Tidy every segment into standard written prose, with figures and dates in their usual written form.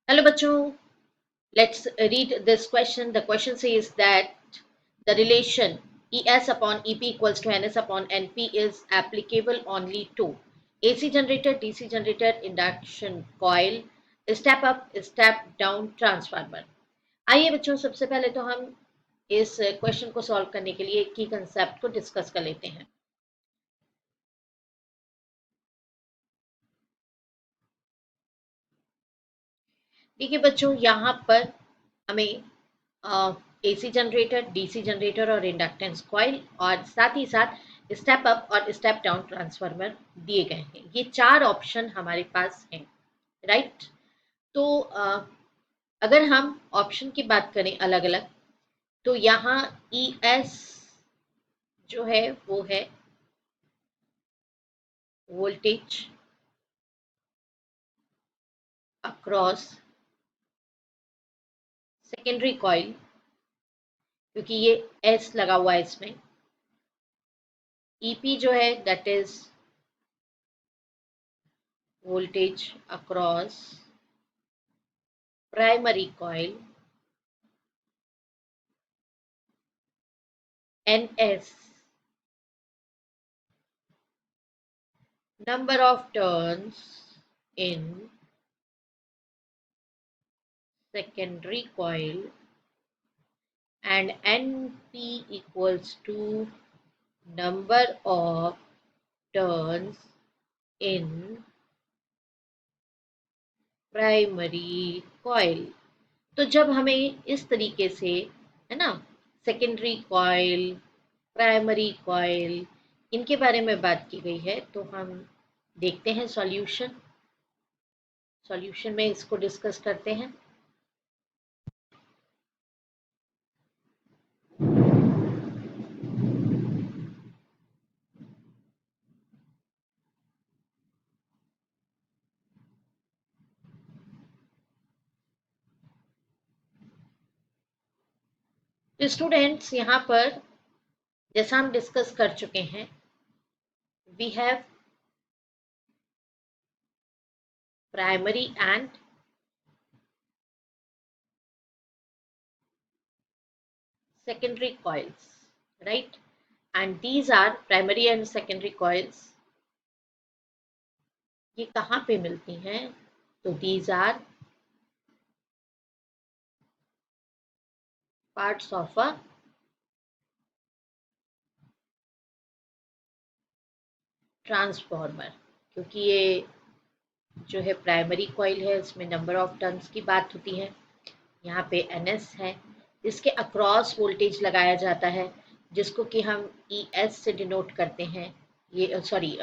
Hello, bachcho. Let's read this question. The question says that the relation ES upon EP equals to NS upon NP is applicable only to AC generator, DC generator, induction coil, step up, step down transformer. आइए बच्चों, सबसे पहले तो हम इस question को solve करने के लिए की कंसेप्ट को डिस्कस कर लेते हैं। देखिए बच्चों, यहाँ पर हमें एसी जनरेटर, डीसी जनरेटर और इंडक्टेंस कॉइल और साथ ही साथ स्टेप अप और स्टेप डाउन ट्रांसफार्मर दिए गए हैं। ये चार ऑप्शन हमारे पास हैं, राइट। तो अगर हम ऑप्शन की बात करें अलग अलग, तो यहाँ ई एस जो है वो है वोल्टेज अक्रॉस सेकेंडरी कॉइल, क्योंकि ये एस लगा हुआ है इसमें। ईपी जो है that is voltage across primary coil, ns number of turns in secondary coil, and np equals to number of turns in primary coil। तो जब हमें इस तरीके से, है ना, सेकेंडरी कॉइल, प्राइमरी कॉइल, इनके बारे में बात की गई है, तो हम देखते हैं सॉल्यूशन में इसको डिस्कस करते हैं। तो स्टूडेंट्स, यहाँ पर जैसा हम डिस्कस कर चुके हैं, we have primary and secondary coils, right? And these are primary and secondary coils। ये कहाँ पे मिलती हैं? तो these are parts of a transformer. क्योंकि ये जो है प्राइमरी कॉइल है, इसमें नंबर ऑफ टर्न्स की बात होती है। यहाँ पे NS है, इसके अक्रॉस वोल्टेज लगाया जाता है, जिसको कि हम ES से डिनोट करते हैं, ये सॉरी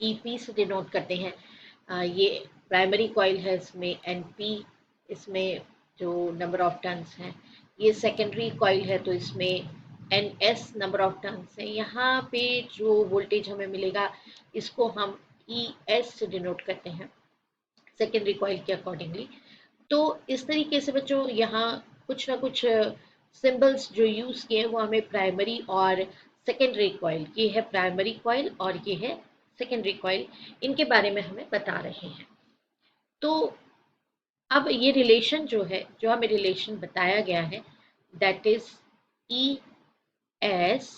EP से डिनोट करते हैं। ये प्राइमरी कॉइल है, इसमें NP, इसमें जो नंबर ऑफ टर्न्स हैं। ये सेकेंडरी कॉइल है, तो इसमें NS नंबर ऑफ टर्न्स हैं। यहाँ पे जो वोल्टेज हमें मिलेगा, इसको हम ES से डिनोट करते हैं सेकेंडरी कॉइल के अकॉर्डिंगली। तो इस तरीके से बच्चों, यहाँ कुछ ना कुछ सिंबल्स जो यूज़ किए हैं वो हमें प्राइमरी और सेकेंडरी कॉइल, ये है प्राइमरी कॉइल और ये है सेकेंडरी कॉइल, इनके बारे में हमें बता रहे हैं। तो अब ये रिलेशन जो है, जो हमें रिलेशन बताया गया है, that is E S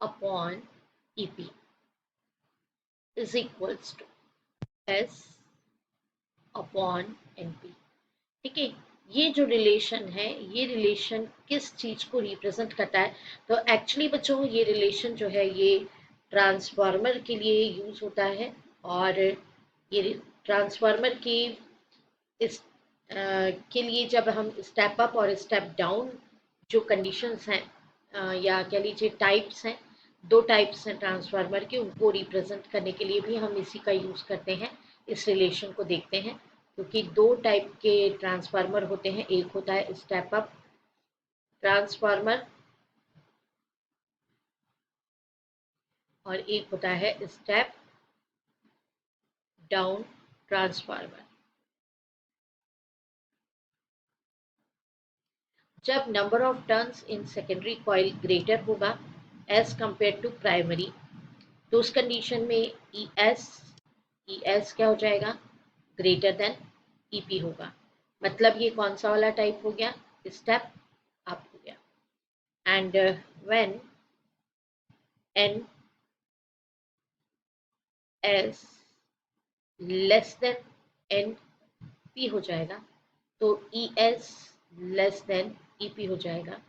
upon E P is equals to S upon N P. ठीक है। ये जो रिलेशन है, ये रिलेशन किस चीज को रिप्रेजेंट करता है? तो एक्चुअली बच्चों, ये रिलेशन जो है ये ट्रांसफार्मर के लिए यूज होता है। और ये ट्रांसफार्मर की इस के लिए जब हम स्टेप अप और स्टेप डाउन जो कंडीशंस हैं, या कह लीजिए टाइप्स हैं, दो टाइप्स हैं ट्रांसफार्मर के, उनको रिप्रेजेंट करने के लिए भी हम इसी का यूज़ करते हैं। इस रिलेशन को देखते हैं, क्योंकि दो टाइप के ट्रांसफार्मर होते हैं। एक होता है स्टेप अप ट्रांसफार्मर और एक होता है स्टेप डाउन ट्रांसफार्मर। जब number of turns in secondary coil greater होगा एज कंपेयर टू प्राइमरी, तो उस कंडीशन में ई एस क्या हो जाएगा? ग्रेटर देन ईपी होगा। मतलब ये कौन सा वाला टाइप हो गया, स्टेप अप हो गया। And when N S less than N P हो जाएगा, तो E S less than E P हो जाएगा।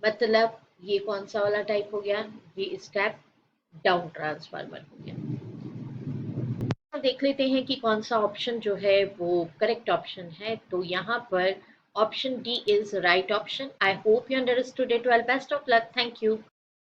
मतलब ये कौन सा वाला टाइप हो गया, ये स्टेप डाउन ट्रांसफार्मर हो गया। देख लेते हैं कि कौन सा ऑप्शन जो है वो करेक्ट ऑप्शन है। तो यहाँ पर option D is right option. I hope you understood it well. Best of luck. Thank you.